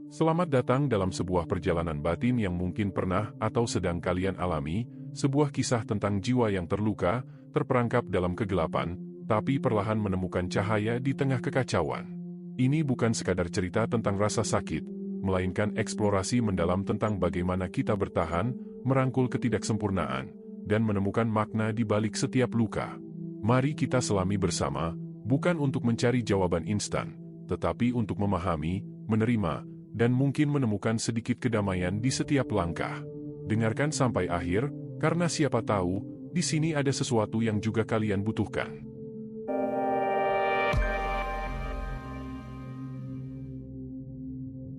Selamat datang dalam sebuah perjalanan batin yang mungkin pernah atau sedang kalian alami, sebuah kisah tentang jiwa yang terluka, terperangkap dalam kegelapan, tapi perlahan menemukan cahaya di tengah kekacauan. Ini bukan sekadar cerita tentang rasa sakit, melainkan eksplorasi mendalam tentang bagaimana kita bertahan, merangkul ketidaksempurnaan, dan menemukan makna di balik setiap luka. Mari kita selami bersama, bukan untuk mencari jawaban instan, tetapi untuk memahami, menerima, dan mungkin menemukan sedikit kedamaian di setiap langkah. Dengarkan sampai akhir, karena siapa tahu, di sini ada sesuatu yang juga kalian butuhkan.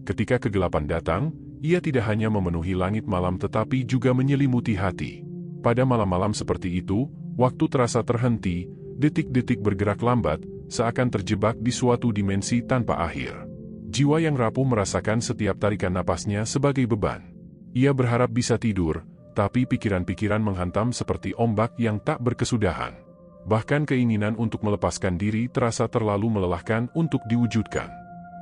Ketika kegelapan datang, ia tidak hanya memenuhi langit malam tetapi juga menyelimuti hati. Pada malam-malam seperti itu, waktu terasa terhenti, detik-detik bergerak lambat, seakan terjebak di suatu dimensi tanpa akhir. Jiwa yang rapuh merasakan setiap tarikan napasnya sebagai beban. Ia berharap bisa tidur, tapi pikiran-pikiran menghantam seperti ombak yang tak berkesudahan. Bahkan keinginan untuk melepaskan diri terasa terlalu melelahkan untuk diwujudkan.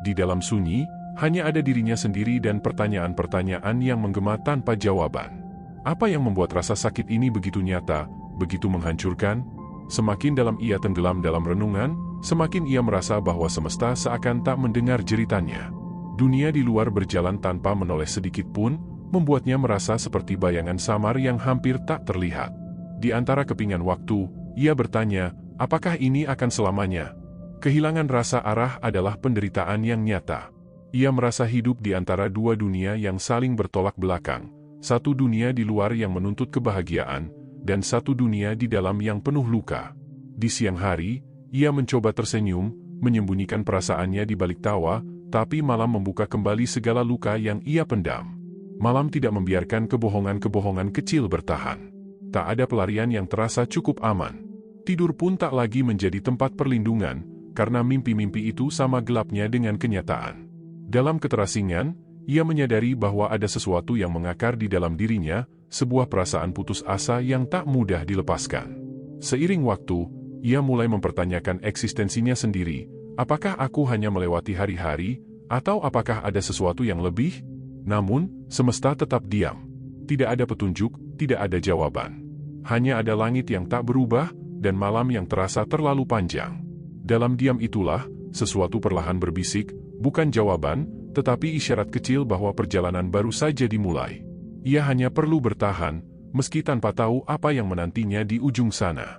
Di dalam sunyi, hanya ada dirinya sendiri dan pertanyaan-pertanyaan yang menggema tanpa jawaban. Apa yang membuat rasa sakit ini begitu nyata, begitu menghancurkan? Semakin dalam ia tenggelam dalam renungan, semakin ia merasa bahwa semesta seakan tak mendengar jeritannya. Dunia di luar berjalan tanpa menoleh sedikit pun, membuatnya merasa seperti bayangan samar yang hampir tak terlihat. Di antara kepingan waktu, ia bertanya, apakah ini akan selamanya? Kehilangan rasa arah adalah penderitaan yang nyata. Ia merasa hidup di antara dua dunia yang saling bertolak belakang, satu dunia di luar yang menuntut kebahagiaan, dan satu dunia di dalam yang penuh luka. Di siang hari, ia mencoba tersenyum, menyembunyikan perasaannya di balik tawa, tapi malam membuka kembali segala luka yang ia pendam. Malam tidak membiarkan kebohongan-kebohongan kecil bertahan. Tak ada pelarian yang terasa cukup aman. Tidur pun tak lagi menjadi tempat perlindungan, karena mimpi-mimpi itu sama gelapnya dengan kenyataan. Dalam keterasingan, ia menyadari bahwa ada sesuatu yang mengakar di dalam dirinya, sebuah perasaan putus asa yang tak mudah dilepaskan. Seiring waktu, ia mulai mempertanyakan eksistensinya sendiri, apakah aku hanya melewati hari-hari, atau apakah ada sesuatu yang lebih? Namun, semesta tetap diam. Tidak ada petunjuk, tidak ada jawaban. Hanya ada langit yang tak berubah, dan malam yang terasa terlalu panjang. Dalam diam itulah, sesuatu perlahan berbisik, bukan jawaban, tetapi isyarat kecil bahwa perjalanan baru saja dimulai. Ia hanya perlu bertahan, meski tanpa tahu apa yang menantinya di ujung sana.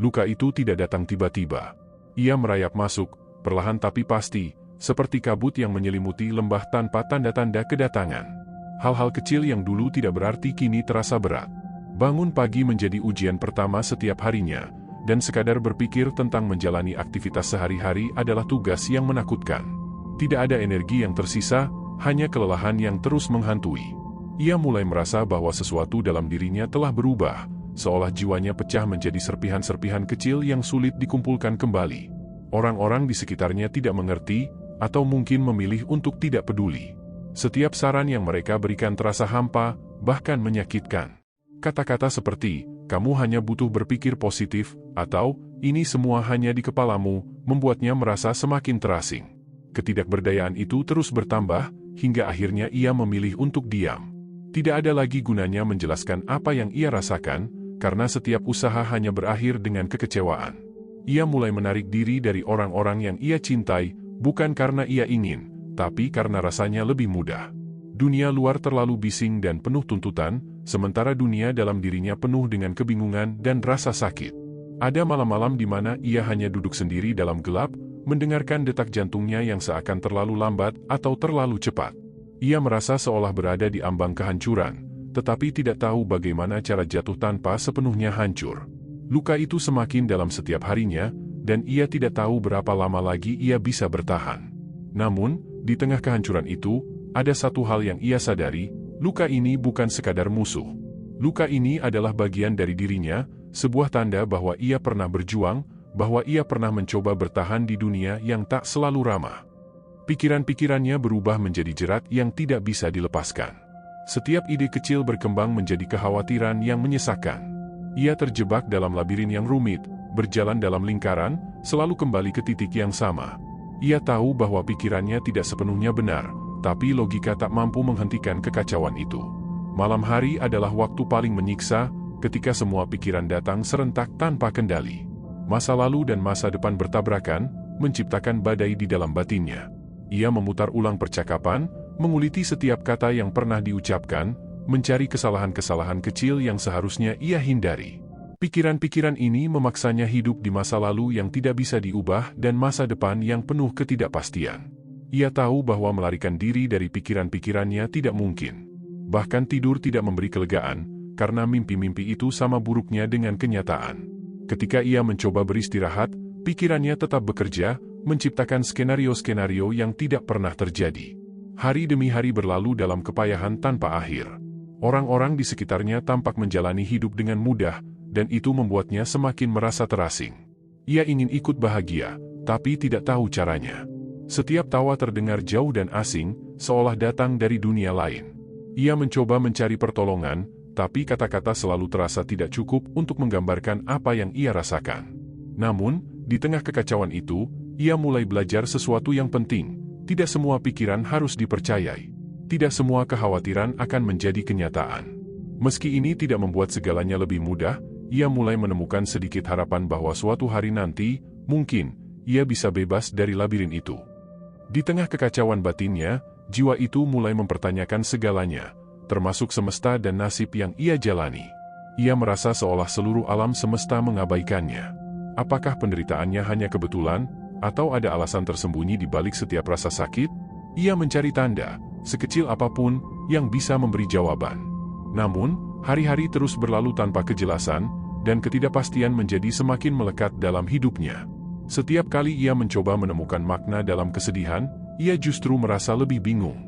Luka itu tidak datang tiba-tiba. Ia merayap masuk, perlahan tapi pasti, seperti kabut yang menyelimuti lembah tanpa tanda-tanda kedatangan. Hal-hal kecil yang dulu tidak berarti kini terasa berat. Bangun pagi menjadi ujian pertama setiap harinya, dan sekadar berpikir tentang menjalani aktivitas sehari-hari adalah tugas yang menakutkan. Tidak ada energi yang tersisa, hanya kelelahan yang terus menghantui. Ia mulai merasa bahwa sesuatu dalam dirinya telah berubah, seolah jiwanya pecah menjadi serpihan-serpihan kecil yang sulit dikumpulkan kembali. Orang-orang di sekitarnya tidak mengerti, atau mungkin memilih untuk tidak peduli. Setiap saran yang mereka berikan terasa hampa, bahkan menyakitkan. Kata-kata seperti, kamu hanya butuh berpikir positif, atau, ini semua hanya di kepalamu, membuatnya merasa semakin terasing. Ketidakberdayaan itu terus bertambah, hingga akhirnya ia memilih untuk diam. Tidak ada lagi gunanya menjelaskan apa yang ia rasakan, karena setiap usaha hanya berakhir dengan kekecewaan. Ia mulai menarik diri dari orang-orang yang ia cintai, bukan karena ia ingin, tapi karena rasanya lebih mudah. Dunia luar terlalu bising dan penuh tuntutan, sementara dunia dalam dirinya penuh dengan kebingungan dan rasa sakit. Ada malam-malam di mana ia hanya duduk sendiri dalam gelap, mendengarkan detak jantungnya yang seakan terlalu lambat atau terlalu cepat. Ia merasa seolah berada di ambang kehancuran, tetapi tidak tahu bagaimana cara jatuh tanpa sepenuhnya hancur. Luka itu semakin dalam setiap harinya, dan ia tidak tahu berapa lama lagi ia bisa bertahan. Namun, di tengah kehancuran itu, ada satu hal yang ia sadari, luka ini bukan sekadar musuh. Luka ini adalah bagian dari dirinya, sebuah tanda bahwa ia pernah berjuang, bahwa ia pernah mencoba bertahan di dunia yang tak selalu ramah. Pikiran-pikirannya berubah menjadi jerat yang tidak bisa dilepaskan. Setiap ide kecil berkembang menjadi kekhawatiran yang menyesakkan. Ia terjebak dalam labirin yang rumit, berjalan dalam lingkaran, selalu kembali ke titik yang sama. Ia tahu bahwa pikirannya tidak sepenuhnya benar, Tapi logika tak mampu menghentikan kekacauan itu. Malam hari adalah waktu paling menyiksa, ketika semua pikiran datang serentak tanpa kendali. Masa lalu dan masa depan bertabrakan, menciptakan badai di dalam batinnya. Ia memutar ulang percakapan, menguliti setiap kata yang pernah diucapkan, mencari kesalahan-kesalahan kecil yang seharusnya ia hindari. Pikiran-pikiran ini memaksanya hidup di masa lalu yang tidak bisa diubah dan masa depan yang penuh ketidakpastian. Ia tahu bahwa melarikan diri dari pikiran-pikirannya tidak mungkin. Bahkan tidur tidak memberi kelegaan, karena mimpi-mimpi itu sama buruknya dengan kenyataan. Ketika ia mencoba beristirahat, pikirannya tetap bekerja, menciptakan skenario-skenario yang tidak pernah terjadi. Hari demi hari berlalu dalam kepayahan tanpa akhir. Orang-orang di sekitarnya tampak menjalani hidup dengan mudah, dan itu membuatnya semakin merasa terasing. Ia ingin ikut bahagia, tapi tidak tahu caranya. Setiap tawa terdengar jauh dan asing, seolah datang dari dunia lain. Ia mencoba mencari pertolongan, tapi kata-kata selalu terasa tidak cukup untuk menggambarkan apa yang ia rasakan. Namun, di tengah kekacauan itu, ia mulai belajar sesuatu yang penting. Tidak semua pikiran harus dipercayai. Tidak semua kekhawatiran akan menjadi kenyataan. Meski ini tidak membuat segalanya lebih mudah, ia mulai menemukan sedikit harapan bahwa suatu hari nanti, mungkin, ia bisa bebas dari labirin itu. Di tengah kekacauan batinnya, jiwa itu mulai mempertanyakan segalanya, termasuk semesta dan nasib yang ia jalani. Ia merasa seolah seluruh alam semesta mengabaikannya. Apakah penderitaannya hanya kebetulan, atau ada alasan tersembunyi di balik setiap rasa sakit? Ia mencari tanda, sekecil apapun, yang bisa memberi jawaban. Namun, hari-hari terus berlalu tanpa kejelasan, dan ketidakpastian menjadi semakin melekat dalam hidupnya. Setiap kali ia mencoba menemukan makna dalam kesedihan, ia justru merasa lebih bingung.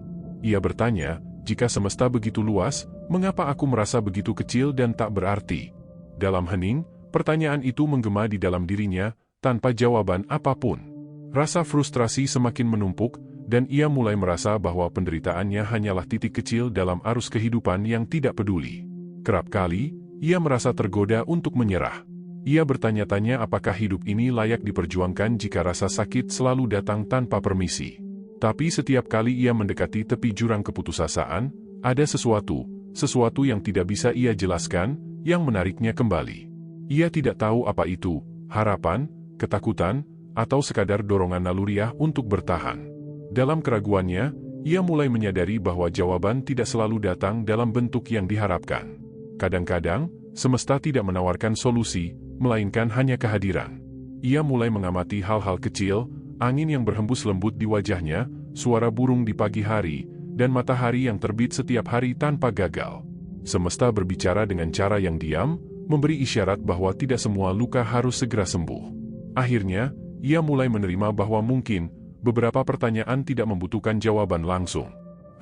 Ia bertanya, jika semesta begitu luas, mengapa aku merasa begitu kecil dan tak berarti? Dalam hening, pertanyaan itu menggema di dalam dirinya, tanpa jawaban apapun. Rasa frustrasi semakin menumpuk, dan ia mulai merasa bahwa penderitaannya hanyalah titik kecil dalam arus kehidupan yang tidak peduli. Kerap kali, ia merasa tergoda untuk menyerah. Ia bertanya-tanya apakah hidup ini layak diperjuangkan jika rasa sakit selalu datang tanpa permisi. Tapi setiap kali ia mendekati tepi jurang keputusasaan, ada sesuatu yang tidak bisa ia jelaskan, yang menariknya kembali. Ia tidak tahu apa itu, harapan, ketakutan, atau sekadar dorongan naluriah untuk bertahan. Dalam keraguannya, ia mulai menyadari bahwa jawaban tidak selalu datang dalam bentuk yang diharapkan. Kadang-kadang, semesta tidak menawarkan solusi, melainkan hanya kehadiran. Ia mulai mengamati hal-hal kecil, angin yang berhembus lembut di wajahnya, suara burung di pagi hari, dan matahari yang terbit setiap hari tanpa gagal. Semesta berbicara dengan cara yang diam, memberi isyarat bahwa tidak semua luka harus segera sembuh. Akhirnya, ia mulai menerima bahwa mungkin, beberapa pertanyaan tidak membutuhkan jawaban langsung.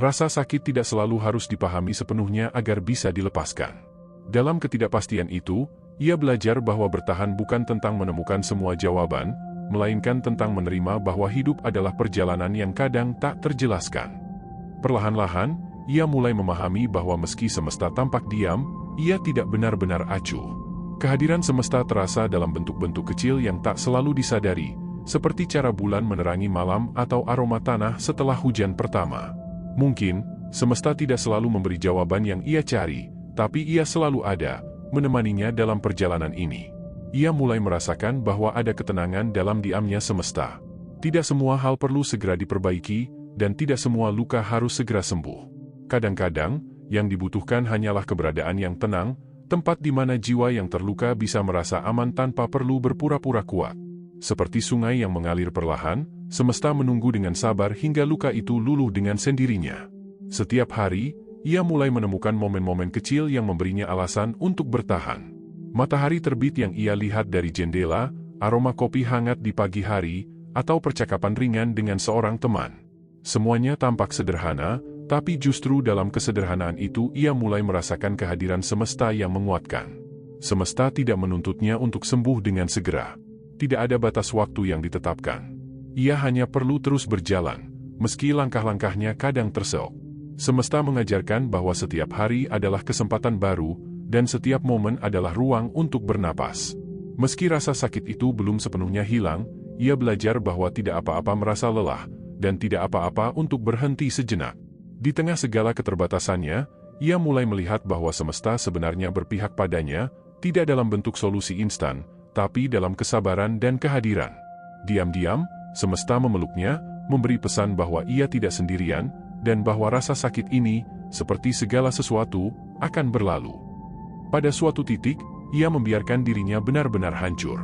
Rasa sakit tidak selalu harus dipahami sepenuhnya agar bisa dilepaskan. Dalam ketidakpastian itu, ia belajar bahwa bertahan bukan tentang menemukan semua jawaban, melainkan tentang menerima bahwa hidup adalah perjalanan yang kadang tak terjelaskan. Perlahan-lahan, ia mulai memahami bahwa meski semesta tampak diam, ia tidak benar-benar acuh. Kehadiran semesta terasa dalam bentuk-bentuk kecil yang tak selalu disadari, seperti cara bulan menerangi malam atau aroma tanah setelah hujan pertama. Mungkin, semesta tidak selalu memberi jawaban yang ia cari, tapi ia selalu ada, menemaninya dalam perjalanan ini. Ia mulai merasakan bahwa ada ketenangan dalam diamnya semesta. Tidak semua hal perlu segera diperbaiki, dan tidak semua luka harus segera sembuh. Kadang-kadang, yang dibutuhkan hanyalah keberadaan yang tenang, tempat di mana jiwa yang terluka bisa merasa aman tanpa perlu berpura-pura kuat. Seperti sungai yang mengalir perlahan, semesta menunggu dengan sabar hingga luka itu luluh dengan sendirinya. Setiap hari, ia mulai menemukan momen-momen kecil yang memberinya alasan untuk bertahan. Matahari terbit yang ia lihat dari jendela, aroma kopi hangat di pagi hari, atau percakapan ringan dengan seorang teman. Semuanya tampak sederhana, tapi justru dalam kesederhanaan itu ia mulai merasakan kehadiran semesta yang menguatkan. Semesta tidak menuntutnya untuk sembuh dengan segera. Tidak ada batas waktu yang ditetapkan. Ia hanya perlu terus berjalan, meski langkah-langkahnya kadang terseok. Semesta mengajarkan bahwa setiap hari adalah kesempatan baru, dan setiap momen adalah ruang untuk bernapas. Meski rasa sakit itu belum sepenuhnya hilang, ia belajar bahwa tidak apa-apa merasa lelah, dan tidak apa-apa untuk berhenti sejenak. Di tengah segala keterbatasannya, ia mulai melihat bahwa semesta sebenarnya berpihak padanya, tidak dalam bentuk solusi instan, tapi dalam kesabaran dan kehadiran. Diam-diam, semesta memeluknya, memberi pesan bahwa ia tidak sendirian, dan bahwa rasa sakit ini, seperti segala sesuatu, akan berlalu. Pada suatu titik, ia membiarkan dirinya benar-benar hancur.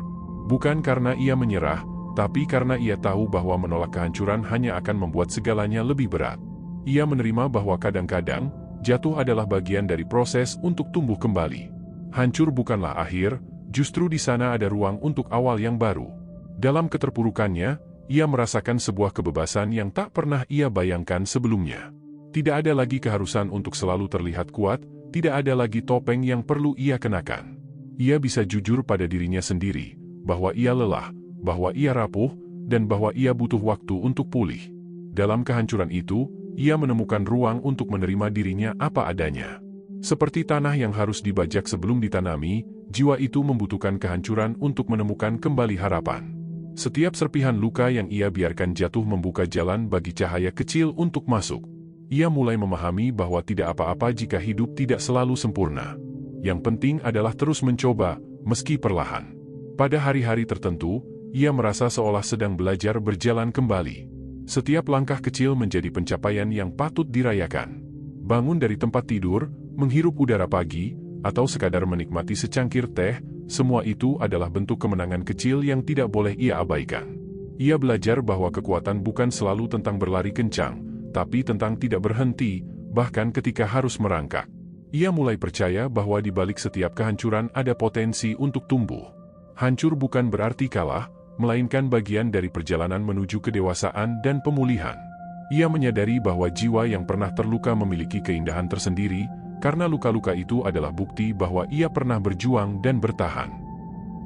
Bukan karena ia menyerah, tapi karena ia tahu bahwa menolak kehancuran hanya akan membuat segalanya lebih berat. Ia menerima bahwa kadang-kadang, jatuh adalah bagian dari proses untuk tumbuh kembali. Hancur bukanlah akhir, justru di sana ada ruang untuk awal yang baru. Dalam keterpurukannya, ia merasakan sebuah kebebasan yang tak pernah ia bayangkan sebelumnya. Tidak ada lagi keharusan untuk selalu terlihat kuat, tidak ada lagi topeng yang perlu ia kenakan. Ia bisa jujur pada dirinya sendiri, bahwa ia lelah, bahwa ia rapuh, dan bahwa ia butuh waktu untuk pulih. Dalam kehancuran itu, ia menemukan ruang untuk menerima dirinya apa adanya. Seperti tanah yang harus dibajak sebelum ditanami, jiwa itu membutuhkan kehancuran untuk menemukan kembali harapan. Setiap serpihan luka yang ia biarkan jatuh membuka jalan bagi cahaya kecil untuk masuk. Ia mulai memahami bahwa tidak apa-apa jika hidup tidak selalu sempurna. Yang penting adalah terus mencoba, meski perlahan. Pada hari-hari tertentu, ia merasa seolah sedang belajar berjalan kembali. Setiap langkah kecil menjadi pencapaian yang patut dirayakan. Bangun dari tempat tidur, menghirup udara pagi, atau sekadar menikmati secangkir teh, semua itu adalah bentuk kemenangan kecil yang tidak boleh ia abaikan. Ia belajar bahwa kekuatan bukan selalu tentang berlari kencang, tapi tentang tidak berhenti, bahkan ketika harus merangkak. Ia mulai percaya bahwa di balik setiap kehancuran ada potensi untuk tumbuh. Hancur bukan berarti kalah, melainkan bagian dari perjalanan menuju kedewasaan dan pemulihan. Ia menyadari bahwa jiwa yang pernah terluka memiliki keindahan tersendiri, karena luka-luka itu adalah bukti bahwa ia pernah berjuang dan bertahan.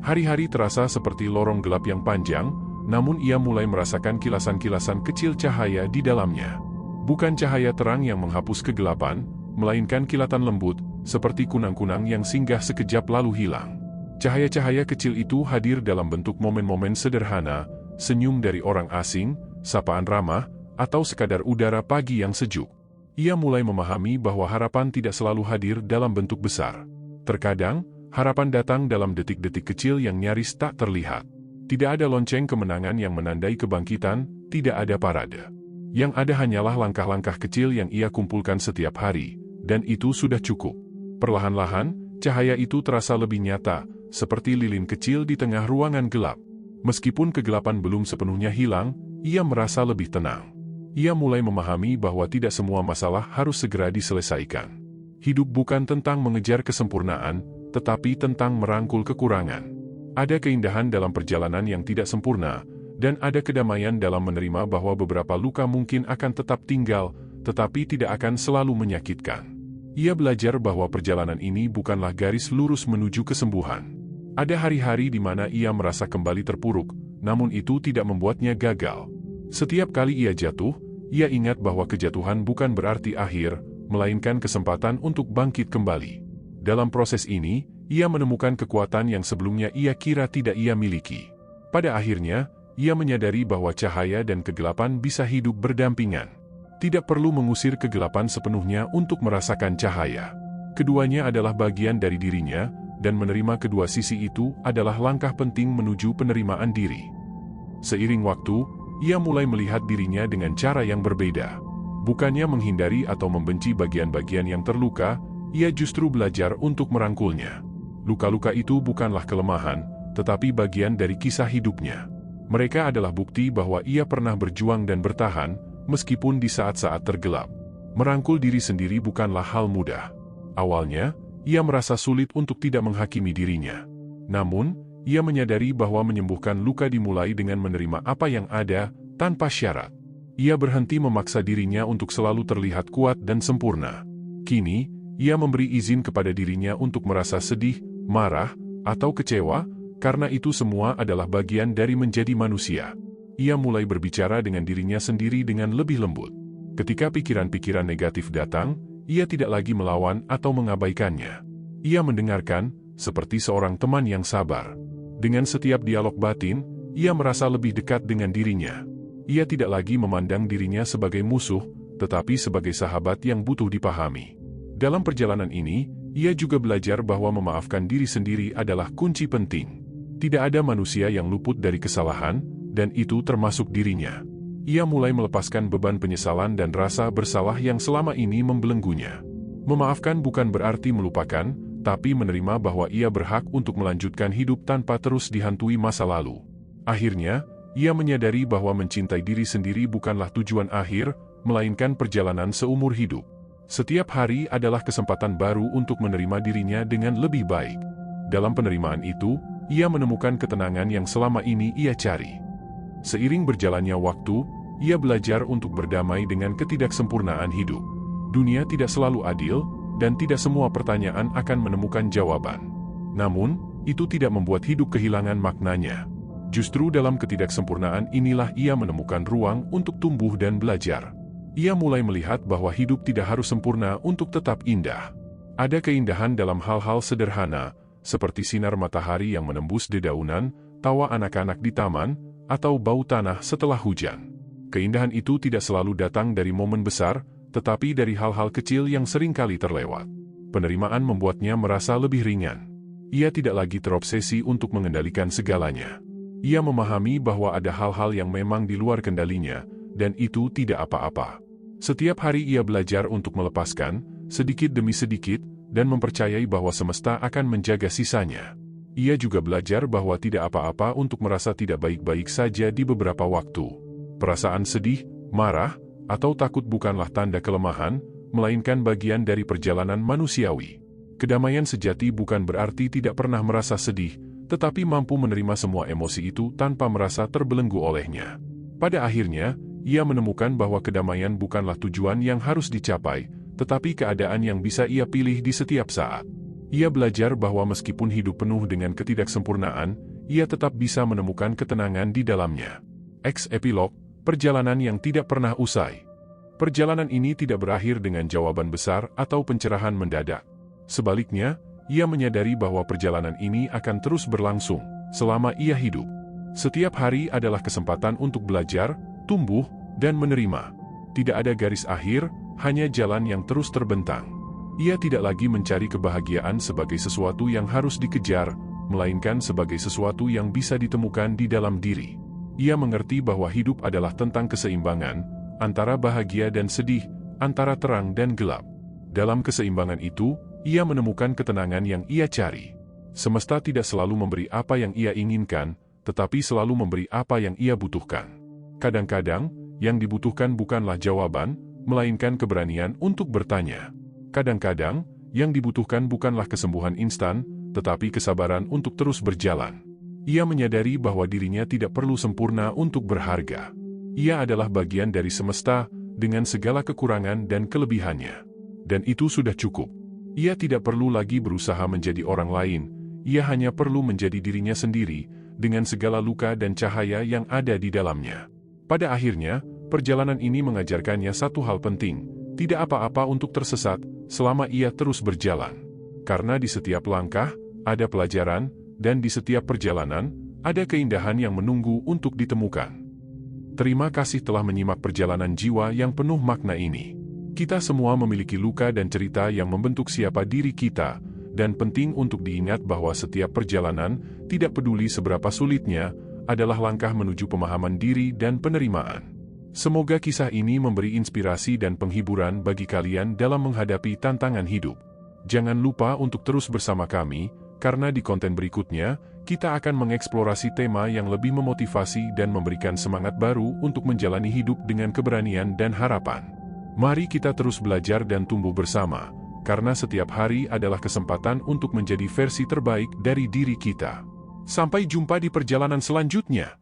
Hari-hari terasa seperti lorong gelap yang panjang, namun ia mulai merasakan kilasan-kilasan kecil cahaya di dalamnya. Bukan cahaya terang yang menghapus kegelapan, melainkan kilatan lembut, seperti kunang-kunang yang singgah sekejap lalu hilang. Cahaya-cahaya kecil itu hadir dalam bentuk momen-momen sederhana, senyum dari orang asing, sapaan ramah, atau sekadar udara pagi yang sejuk. Ia mulai memahami bahwa harapan tidak selalu hadir dalam bentuk besar. Terkadang, harapan datang dalam detik-detik kecil yang nyaris tak terlihat. Tidak ada lonceng kemenangan yang menandai kebangkitan, tidak ada parade. Yang ada hanyalah langkah-langkah kecil yang ia kumpulkan setiap hari, dan itu sudah cukup. Perlahan-lahan, cahaya itu terasa lebih nyata, seperti lilin kecil di tengah ruangan gelap. Meskipun kegelapan belum sepenuhnya hilang, ia merasa lebih tenang. Ia mulai memahami bahwa tidak semua masalah harus segera diselesaikan. Hidup bukan tentang mengejar kesempurnaan, tetapi tentang merangkul kekurangan. Ada keindahan dalam perjalanan yang tidak sempurna, dan ada kedamaian dalam menerima bahwa beberapa luka mungkin akan tetap tinggal, tetapi tidak akan selalu menyakitkan. Ia belajar bahwa perjalanan ini bukanlah garis lurus menuju kesembuhan. Ada hari-hari di mana ia merasa kembali terpuruk, namun itu tidak membuatnya gagal. Setiap kali ia jatuh, ia ingat bahwa kejatuhan bukan berarti akhir, melainkan kesempatan untuk bangkit kembali. Dalam proses ini, ia menemukan kekuatan yang sebelumnya ia kira tidak ia miliki. Pada akhirnya, ia menyadari bahwa cahaya dan kegelapan bisa hidup berdampingan. Tidak perlu mengusir kegelapan sepenuhnya untuk merasakan cahaya. Keduanya adalah bagian dari dirinya, dan menerima kedua sisi itu adalah langkah penting menuju penerimaan diri. Seiring waktu, ia mulai melihat dirinya dengan cara yang berbeda. Bukannya menghindari atau membenci bagian-bagian yang terluka, ia justru belajar untuk merangkulnya. Luka-luka itu bukanlah kelemahan, tetapi bagian dari kisah hidupnya. Mereka adalah bukti bahwa ia pernah berjuang dan bertahan, meskipun di saat-saat tergelap. Merangkul diri sendiri bukanlah hal mudah. Awalnya, ia merasa sulit untuk tidak menghakimi dirinya. Namun, ia menyadari bahwa menyembuhkan luka dimulai dengan menerima apa yang ada, tanpa syarat. Ia berhenti memaksa dirinya untuk selalu terlihat kuat dan sempurna. Kini, ia memberi izin kepada dirinya untuk merasa sedih, marah, atau kecewa, karena itu semua adalah bagian dari menjadi manusia. Ia mulai berbicara dengan dirinya sendiri dengan lebih lembut. Ketika pikiran-pikiran negatif datang, ia tidak lagi melawan atau mengabaikannya. Ia mendengarkan, seperti seorang teman yang sabar. Dengan setiap dialog batin, ia merasa lebih dekat dengan dirinya. Ia tidak lagi memandang dirinya sebagai musuh, tetapi sebagai sahabat yang butuh dipahami. Dalam perjalanan ini, ia juga belajar bahwa memaafkan diri sendiri adalah kunci penting. Tidak ada manusia yang luput dari kesalahan, dan itu termasuk dirinya. Ia mulai melepaskan beban penyesalan dan rasa bersalah yang selama ini membelenggunya. Memaafkan bukan berarti melupakan, tapi menerima bahwa ia berhak untuk melanjutkan hidup tanpa terus dihantui masa lalu. Akhirnya, ia menyadari bahwa mencintai diri sendiri bukanlah tujuan akhir, melainkan perjalanan seumur hidup. Setiap hari adalah kesempatan baru untuk menerima dirinya dengan lebih baik. Dalam penerimaan itu, ia menemukan ketenangan yang selama ini ia cari. Seiring berjalannya waktu, ia belajar untuk berdamai dengan ketidaksempurnaan hidup. Dunia tidak selalu adil, dan tidak semua pertanyaan akan menemukan jawaban. Namun, itu tidak membuat hidup kehilangan maknanya. Justru dalam ketidaksempurnaan inilah ia menemukan ruang untuk tumbuh dan belajar. Ia mulai melihat bahwa hidup tidak harus sempurna untuk tetap indah. Ada keindahan dalam hal-hal sederhana, seperti sinar matahari yang menembus dedaunan, tawa anak-anak di taman, atau bau tanah setelah hujan. Keindahan itu tidak selalu datang dari momen besar, tetapi dari hal-hal kecil yang seringkali terlewat. Penerimaan membuatnya merasa lebih ringan. Ia tidak lagi terobsesi untuk mengendalikan segalanya. Ia memahami bahwa ada hal-hal yang memang di luar kendalinya, dan itu tidak apa-apa. Setiap hari ia belajar untuk melepaskan, sedikit demi sedikit, dan mempercayai bahwa semesta akan menjaga sisanya. Ia juga belajar bahwa tidak apa-apa untuk merasa tidak baik-baik saja di beberapa waktu. Perasaan sedih, marah, atau takut bukanlah tanda kelemahan, melainkan bagian dari perjalanan manusiawi. Kedamaian sejati bukan berarti tidak pernah merasa sedih, tetapi mampu menerima semua emosi itu tanpa merasa terbelenggu olehnya. Pada akhirnya, ia menemukan bahwa kedamaian bukanlah tujuan yang harus dicapai, tetapi keadaan yang bisa ia pilih di setiap saat. Ia belajar bahwa meskipun hidup penuh dengan ketidaksempurnaan, ia tetap bisa menemukan ketenangan di dalamnya. Epilog, perjalanan yang tidak pernah usai. Perjalanan ini tidak berakhir dengan jawaban besar atau pencerahan mendadak. Sebaliknya, ia menyadari bahwa perjalanan ini akan terus berlangsung selama ia hidup. Setiap hari adalah kesempatan untuk belajar, tumbuh, dan menerima. Tidak ada garis akhir, hanya jalan yang terus terbentang. Ia tidak lagi mencari kebahagiaan sebagai sesuatu yang harus dikejar, melainkan sebagai sesuatu yang bisa ditemukan di dalam diri. Ia mengerti bahwa hidup adalah tentang keseimbangan, antara bahagia dan sedih, antara terang dan gelap. Dalam keseimbangan itu, ia menemukan ketenangan yang ia cari. Semesta tidak selalu memberi apa yang ia inginkan, tetapi selalu memberi apa yang ia butuhkan. Kadang-kadang, yang dibutuhkan bukanlah jawaban, melainkan keberanian untuk bertanya. Kadang-kadang, yang dibutuhkan bukanlah kesembuhan instan, tetapi kesabaran untuk terus berjalan. Ia menyadari bahwa dirinya tidak perlu sempurna untuk berharga. Ia adalah bagian dari semesta, dengan segala kekurangan dan kelebihannya. Dan itu sudah cukup. Ia tidak perlu lagi berusaha menjadi orang lain, ia hanya perlu menjadi dirinya sendiri, dengan segala luka dan cahaya yang ada di dalamnya. Pada akhirnya, perjalanan ini mengajarkannya satu hal penting, tidak apa-apa untuk tersesat, selama ia terus berjalan. Karena di setiap langkah, ada pelajaran, dan di setiap perjalanan, ada keindahan yang menunggu untuk ditemukan. Terima kasih telah menyimak perjalanan jiwa yang penuh makna ini. Kita semua memiliki luka dan cerita yang membentuk siapa diri kita, dan penting untuk diingat bahwa setiap perjalanan, tidak peduli seberapa sulitnya, adalah langkah menuju pemahaman diri dan penerimaan. Semoga kisah ini memberi inspirasi dan penghiburan bagi kalian dalam menghadapi tantangan hidup. Jangan lupa untuk terus bersama kami, karena di konten berikutnya, kita akan mengeksplorasi tema yang lebih memotivasi dan memberikan semangat baru untuk menjalani hidup dengan keberanian dan harapan. Mari kita terus belajar dan tumbuh bersama, karena setiap hari adalah kesempatan untuk menjadi versi terbaik dari diri kita. Sampai jumpa di perjalanan selanjutnya.